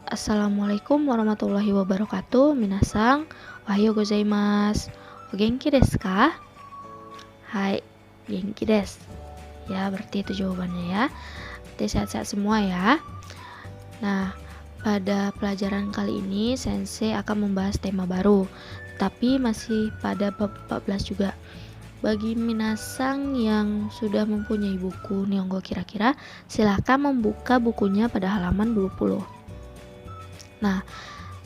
Assalamualaikum warahmatullahi wabarakatuh. Minasang, ohayo gozaimasu. O genki desu ka? Hai, genki desu. Ya, berarti itu jawabannya ya. Berarti sehat-sehat semua ya. Nah, pada pelajaran kali ini Sensei akan membahas tema baru, tapi masih pada bab 14 juga. Bagi minasang yang sudah mempunyai buku Nihongo Kira-Kira, silahkan membuka bukunya pada halaman 20. Nah,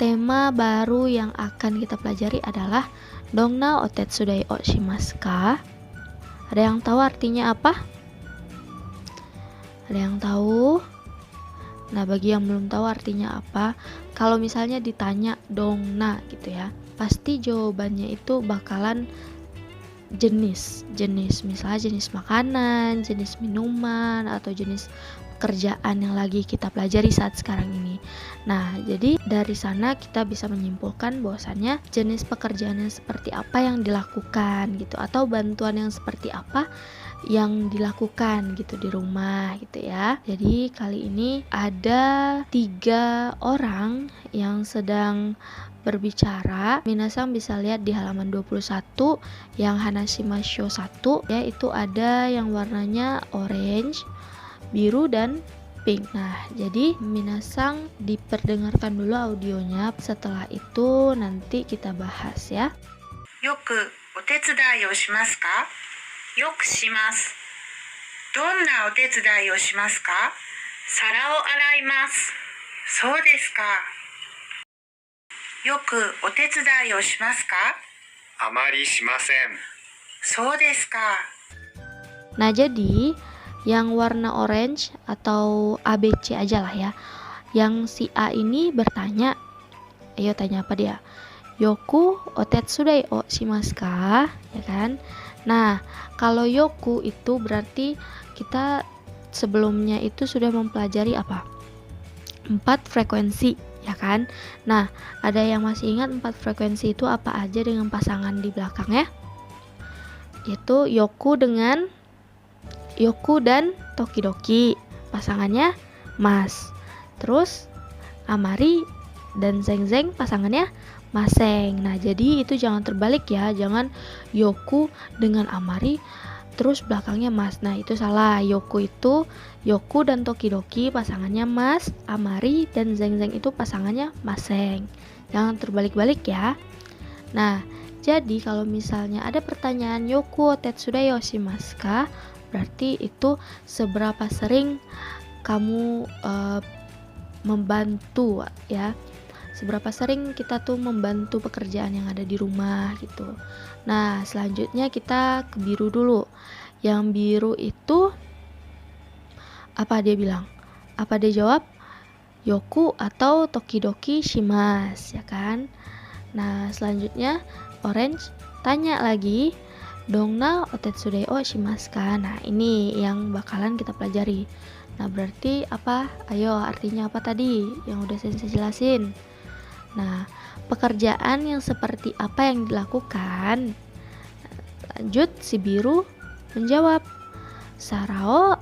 tema baru yang akan kita pelajari adalah Dongna o tetsudai o shimasu ka? Ada yang tahu artinya apa? Ada yang tahu? Nah, bagi yang belum tahu artinya apa, kalau misalnya ditanya dongna gitu ya, pasti jawabannya itu bakalan jenis, misalnya jenis makanan, jenis minuman, atau jenis pekerjaan yang lagi kita pelajari saat sekarang ini. Nah, jadi dari sana kita bisa menyimpulkan bahwasannya jenis pekerjaan yang seperti apa yang dilakukan gitu, atau bantuan yang seperti apa yang dilakukan gitu di rumah gitu ya. Jadi kali ini ada 3 orang yang sedang berbicara. Minasang bisa lihat di halaman 21 yang Hanashimasho 1 ya, itu ada yang warnanya orange, biru, dan pink. Nah, jadi minasang diperdengarkan dulu audionya, setelah itu nanti kita bahas ya. Yoku otetsudai o shimasu ka? Yoku shimasu. Donna otetsudai o shimasu ka? Sara o araimasu. Sou desu ka? Yoku otetsudai o shimasu ka? あまりしません。 Sou desu ka? Nah, jadi yang warna orange atau ABC aja lah ya. Yang si A ini bertanya, ayo tanya apa dia? Yoku otetsudai o shimasu ka? Ya kan? Nah, kalau yoku itu berarti kita sebelumnya itu sudah mempelajari apa? 4 frekuensi, ya kan? Nah, ada yang masih ingat 4 frekuensi itu apa aja dengan pasangan di belakangnya? Yaitu yoku dan tokidoki, pasangannya mas. Terus amari dan zengzeng, pasangannya maseng. Nah, jadi itu jangan terbalik ya, jangan yoku dengan amari terus belakangnya mas. Nah, itu salah. Yoku dan tokidoki pasangannya mas, amari dan zengzeng itu pasangannya maseng. Jangan terbalik-balik ya. Nah, jadi kalau misalnya ada pertanyaan yoku tetsudai o shimasu ka, berarti itu seberapa sering kamu membantu ya. Seberapa sering kita tuh membantu pekerjaan yang ada di rumah gitu. Nah, selanjutnya kita ke biru dulu. Yang biru itu apa dia bilang? Apa dia jawab? Yoku atau tokidoki shimasu, ya kan? Nah, selanjutnya orange tanya lagi, Dongna otetsudai o shimasu ka? Nah, ini yang bakalan kita pelajari. Nah, berarti apa? Ayo, artinya apa tadi yang udah saya jelasin? Nah, pekerjaan yang seperti apa yang dilakukan? Lanjut, si biru menjawab, Sarao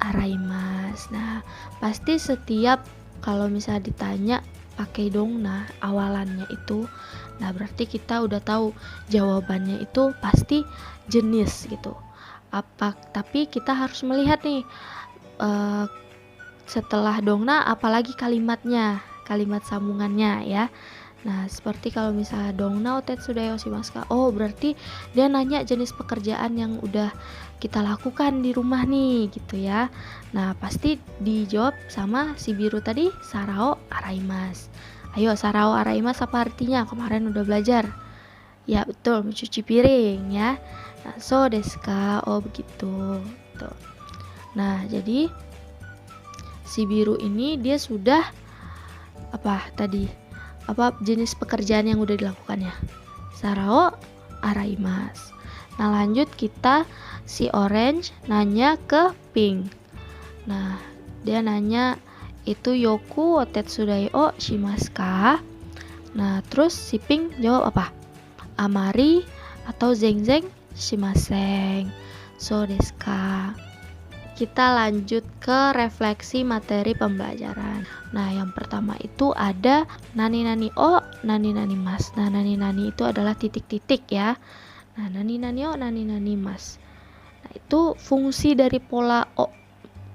araimasu. Nah, pasti setiap kalau misalnya ditanya pakai dongna awalannya itu, nah berarti kita udah tahu jawabannya itu pasti jenis gitu. Tapi kita harus melihat nih setelah dongna apalagi kalimatnya, kalimat sambungannya ya. Nah, seperti kalau misalnya dongna o tetsudai o shimasu ka, oh berarti dia nanya jenis pekerjaan yang udah kita lakukan di rumah nih gitu ya. Nah, pasti dijawab sama si biru tadi, sarao araimasu. Ayo, sarao araimasu apa artinya? Kemarin udah belajar. Ya, betul, mencuci piring ya. Nah, so desu ka, oh begitu. Tuh. Nah, jadi si biru ini dia sudah apa tadi? Apa jenis pekerjaan yang udah dilakukannya? Sarao araimasu. Nah, lanjut kita si orange nanya ke pink. Nah, dia nanya itu yoku o tetsudai o shimasu ka? Nah, terus si pink jawab apa? Amari atau zengzeng shimaseng. So desu ka. kita lanjut ke refleksi materi pembelajaran. Nah, yang pertama itu ada nani-nani o, nani-nani mas. Nah, nani-nani itu adalah titik-titik ya. Nah, nani-nani o, nani-nani mas. Nah, itu fungsi dari pola o,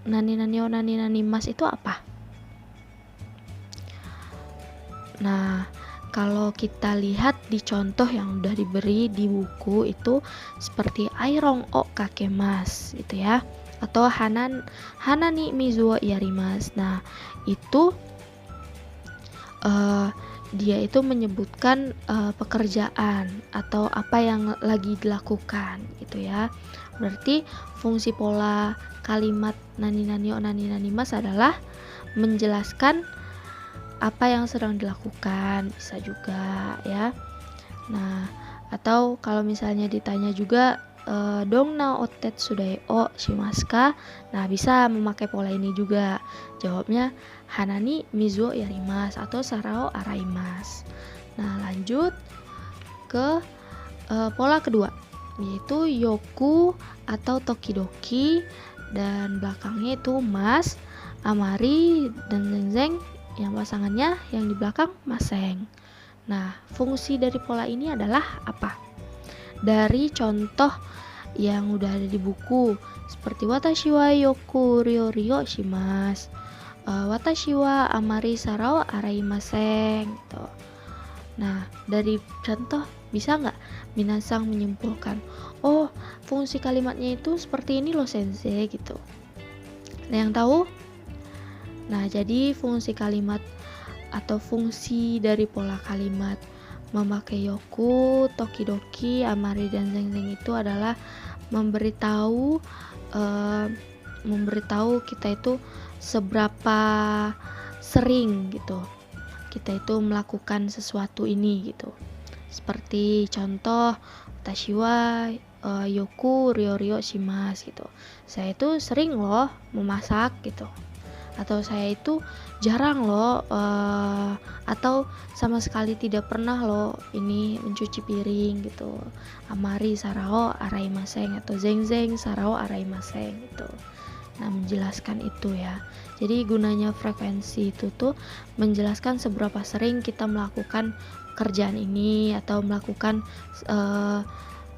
nani-nani o, nani-nani mas itu apa? Nah, kalau kita lihat di contoh yang udah diberi di buku itu seperti airong o kakemas gitu ya, atau hanani mizuo yarimas. Nah, itu dia itu menyebutkan pekerjaan atau apa yang lagi dilakukan gitu ya. Berarti fungsi pola kalimat nani-nani o nani-nani mas adalah menjelaskan apa yang sedang dilakukan, bisa juga ya. Nah, atau kalau misalnya ditanya juga dongna otet sudai o shimaska, nah bisa memakai pola ini juga. Jawabnya hanani mizuo yarimas atau sarao araimas. Nah, lanjut ke pola kedua, yaitu yoku atau tokidoki, dan belakangnya itu mas, amari, dan zengzeng, yang pasangannya yang di belakang maseng. Nah, fungsi dari pola ini adalah apa? Dari contoh yang udah ada di buku, seperti watashi wa yoku ryo shimasu, watashi wa amari sarao araimasen gitu. Nah, dari contoh bisa nggak minasang menyimpulkan, oh fungsi kalimatnya itu seperti ini loh sensei gitu. Ada yang tahu? Nah, jadi fungsi kalimat atau fungsi dari pola kalimat memakai yoku, tokidoki, amari, dan zengzeng itu adalah memberitahu kita itu seberapa sering gitu kita itu melakukan sesuatu ini gitu. Seperti contoh watashi wa yoku ryo shimasu gitu. Saya itu sering loh memasak gitu. Atau saya itu jarang loh atau sama sekali tidak pernah loh ini mencuci piring gitu. Amari sarao araimasen atau zengzeng sarao araimasen gitu. Nah, menjelaskan itu ya. Jadi gunanya frekuensi itu tuh menjelaskan seberapa sering kita melakukan kerjaan ini atau melakukan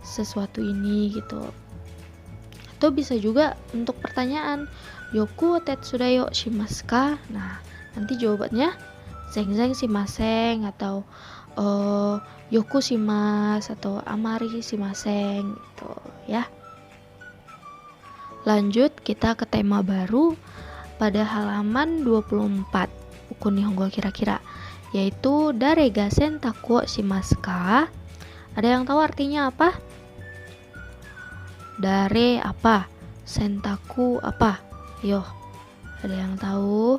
sesuatu ini gitu. Atau bisa juga untuk pertanyaan, yoku tetsudayo shimasu. Nah, nanti jawabannya zengzeng shimaseng atau yoku shimasu atau amari shimaseng gitu ya. Lanjut kita ke tema baru pada halaman 24 buku Nihongo kira-kira, yaitu darega sentaku shimasu ka. Ada yang tahu artinya apa? Dare apa? Sentaku apa? Yo, ada yang tahu?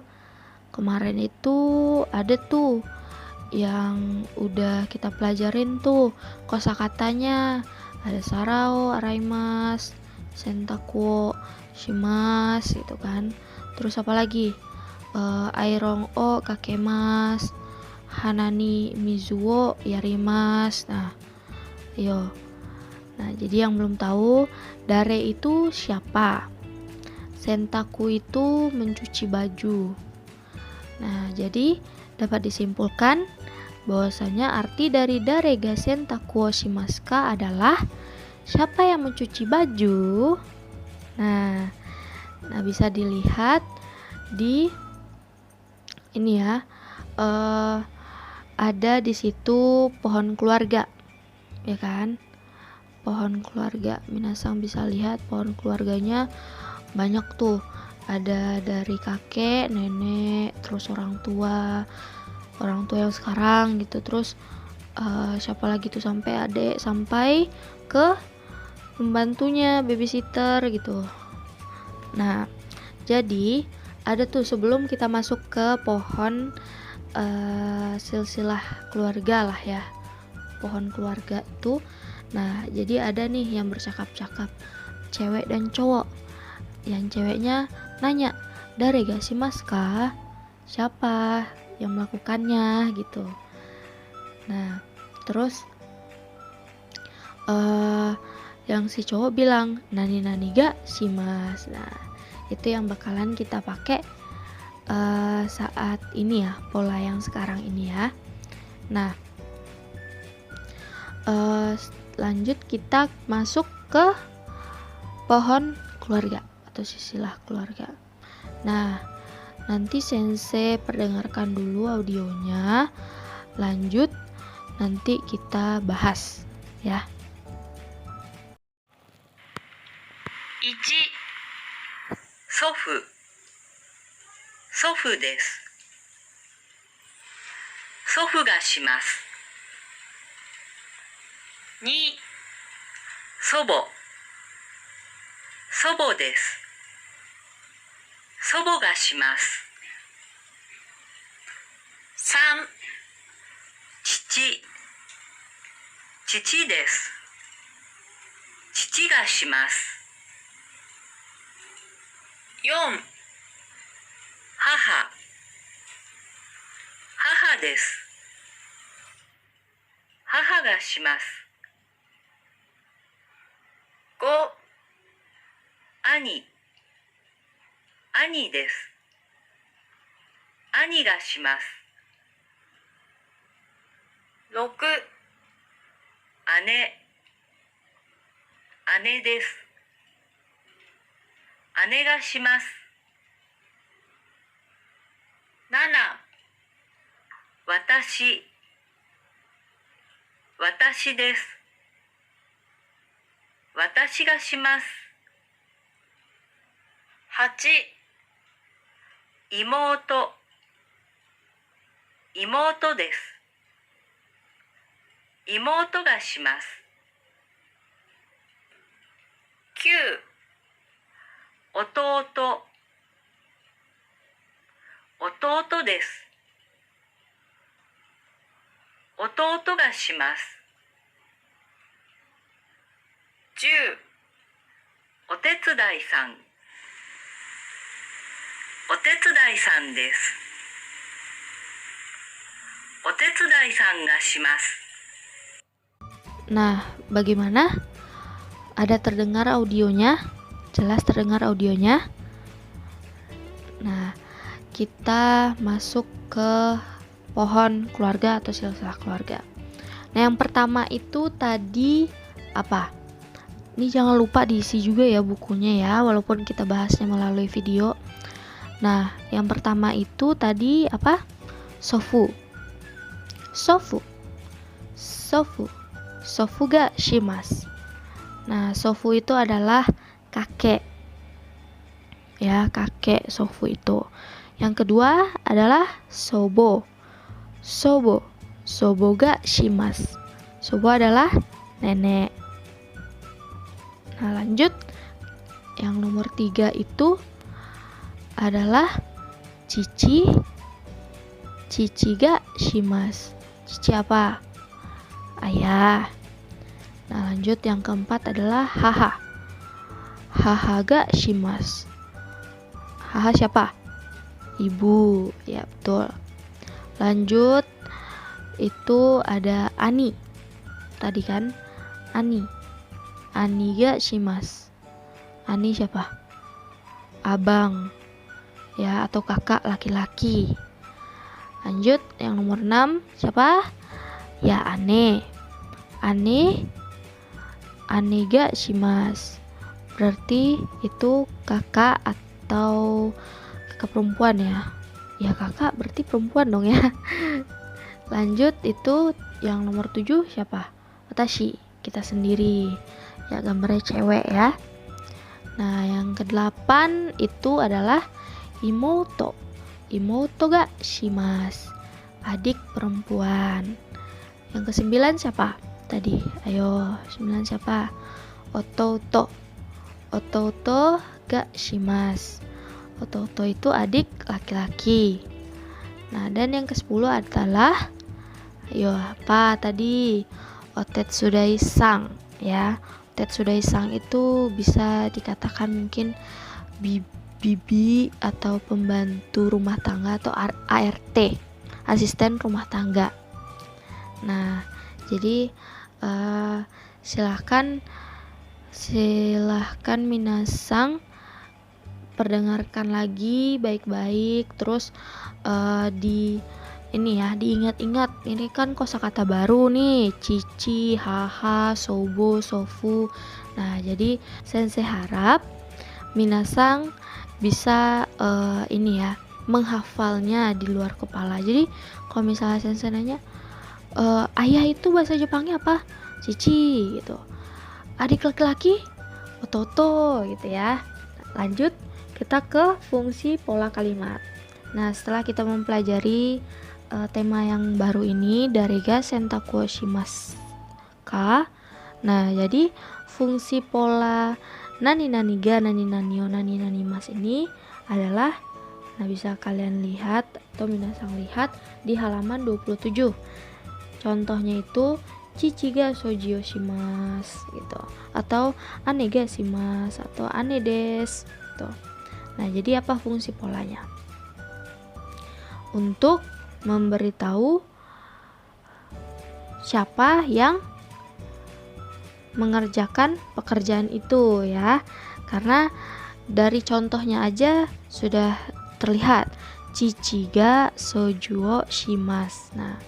Kemarin itu ada tuh yang udah kita pelajarin tuh kosakatanya. Ada sarao araimas, sentaku shimasu gitu kan. Terus apa lagi? Airong o kakemas, hanani mizuo yarimas. Nah, yo. Nah, jadi yang belum tahu, dare itu siapa? Sentaku itu mencuci baju. Nah, jadi dapat disimpulkan bahwasanya arti dari darega sentaku shimasu ka adalah siapa yang mencuci baju. Nah, bisa dilihat di ini ya. Ada di situ pohon keluarga, ya kan? Pohon keluarga, minasang bisa lihat pohon keluarganya banyak tuh. Ada dari kakek, nenek, terus orang tua yang sekarang gitu, terus siapa lagi tuh sampai adek, sampai ke pembantunya, babysitter gitu. Nah, jadi ada tuh sebelum kita masuk ke pohon silsilah keluarga lah ya, pohon keluarga itu. Nah, jadi ada nih yang bercakap-cakap, cewek dan cowok. Yang ceweknya nanya, darega shimasu ka? Siapa yang melakukannya gitu. Nah, terus yang si cowok bilang, nani ga shimasu. Nah, itu yang bakalan kita pakai saat ini ya, pola yang sekarang ini ya. Nah, lanjut kita masuk ke pohon keluarga atau silsilah keluarga. Nah, nanti sensei perdengarkan dulu audionya, lanjut nanti kita bahas ya. 1、祖父、祖父です。祖父がします。2、祖母、祖母です。祖母がします。3、父、父です。父がします。4、母、母です。母がします。5、兄、兄です。兄がします。6、姉、姉です。姉がします。7、私、私です。私がします。8、妹、妹です。妹がします。9、弟、弟です。弟がします。10、お手伝いさん、お手伝いさんです。お手伝いさんがします。 Nah, bagaimana? Ada terdengar audionya? Jelas terdengar audionya? Nah, kita masuk ke pohon keluarga atau silsilah keluarga. Nah, yang pertama itu tadi apa? Ini jangan lupa diisi juga ya bukunya ya, walaupun kita bahasnya melalui video. Nah, yang pertama itu tadi apa? Sofu. Sofu. Sofu. Sofu ga shimasu. Nah, sofu itu adalah kakek. Ya, kakek sofu itu. Yang kedua adalah sobo. Sobo. Sobo ga shimasu. Sobo adalah nenek. Nah, lanjut. Yang nomor 3 itu adalah cici. Cici ga shimasu. Cici apa? Ayah. Nah, lanjut yang keempat adalah haha. Haha ga shimasu. Haha siapa? Ibu. Ya, betul. Lanjut itu ada ani. Tadi kan ani. Ani ga shimasu. Ani siapa? Abang. Ya, atau kakak laki-laki. Lanjut yang nomor 6 siapa? Ya, ane. Ane ga shimasu. Berarti itu kakak atau kakak perempuan ya. Ya, kakak berarti perempuan dong ya. Lanjut itu yang nomor 7 siapa? Watashi, kita sendiri. Ya, gambarnya cewek ya. Nah, yang ke-8 itu adalah imoto. Imoto ga shimasu. Adik perempuan. Yang ke-9 siapa? Tadi, ayo, 9 siapa? Otouto. Otouto ga shimasu. Otouto itu adik laki-laki. Nah, dan yang ke-10 adalah ayo, apa tadi? Otetsudai-sang ya. Otetsudai-sang itu bisa dikatakan mungkin bibi atau pembantu rumah tangga atau ART, asisten rumah tangga. Nah, jadi silahkan minasang diperdengarkan lagi baik-baik, terus diingat-ingat, ini kan kosakata baru nih, cici, haha, sobo, sofu. Nah, jadi sensei harap minasang bisa menghafalnya di luar kepala. Jadi kalau misalnya sensei nanya, ayah itu bahasa Jepangnya apa? Cici gitu. Adik laki-laki ototo gitu ya. Lanjut kita ke fungsi pola kalimat. Nah, setelah kita mempelajari tema yang baru ini, Darega Sentaku Shimasu ka. Nah, jadi fungsi pola nani nani ga, nani nani o, nani nani mas ini adalah, nah bisa kalian lihat atau minasang lihat di halaman 27. Contohnya itu cici ga soji o shimasu gitu, atau ane ga shimasu, atau ane desu gitu. Nah, jadi apa fungsi polanya? Untuk memberitahu siapa yang mengerjakan pekerjaan itu ya. Karena dari contohnya aja sudah terlihat cici ga sojuo shimasu. Nah,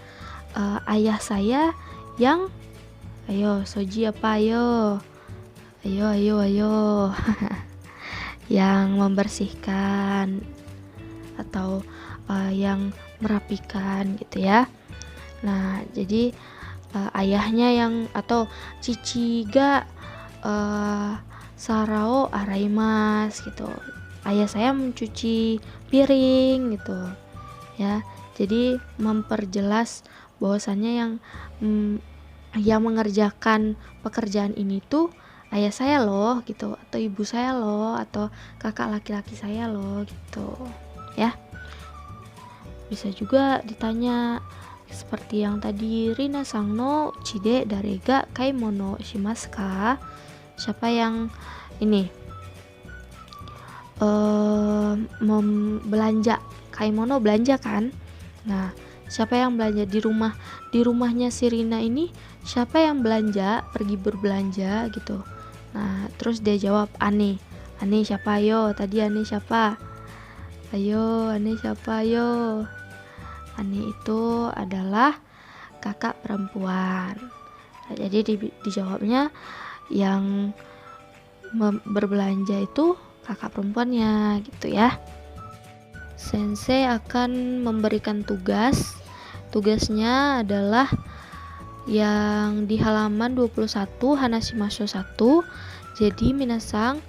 ayah saya yang, ayo soji apa, ayo yang membersihkan atau yang merapikan gitu ya. Nah, jadi ayahnya yang, atau cici ga sarao araimasu gitu, ayah saya mencuci piring gitu ya. Jadi memperjelas bahwasannya yang mengerjakan pekerjaan ini tuh ayah saya loh gitu, atau ibu saya loh, atau kakak laki-laki saya loh gitu ya. Bisa juga ditanya seperti yang tadi, Rina sang no chide darega kaimono shimasu ka? Siapa yang ini belanja, kaimono belanja kan? Nah, siapa yang belanja di rumahnya si Rina ini, siapa yang belanja, pergi berbelanja gitu. Nah, terus dia jawab ane siapa, ayo tadi ane siapa, ayo ane siapa, ayo. Ane itu adalah kakak perempuan. Nah, jadi dijawabnya yang berbelanja itu kakak perempuannya gitu ya. Sensei akan memberikan tugasnya adalah yang di halaman 21 Hanashimasho 1. Jadi minasang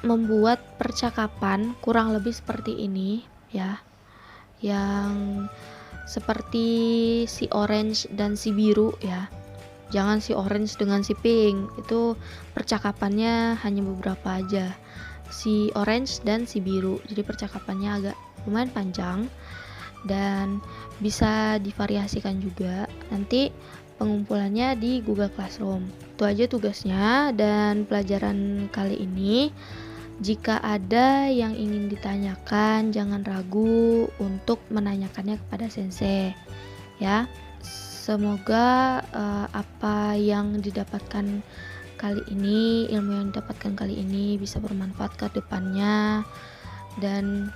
membuat percakapan kurang lebih seperti ini ya, yang seperti si orange dan si biru ya. Jangan si orange dengan si pink, itu percakapannya hanya beberapa aja. Si orange dan si biru, jadi percakapannya agak lumayan panjang dan bisa divariasikan juga. Nanti pengumpulannya di Google Classroom. Itu aja tugasnya dan pelajaran kali ini. Jika ada yang ingin ditanyakan, jangan ragu untuk menanyakannya kepada sensei ya. Semoga apa yang didapatkan kali ini, ilmu yang didapatkan kali ini bisa bermanfaat ke depannya, dan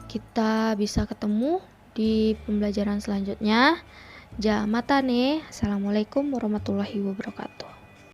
kita bisa ketemu di pembelajaran selanjutnya. Ja mata nih. Assalamualaikum warahmatullahi wabarakatuh.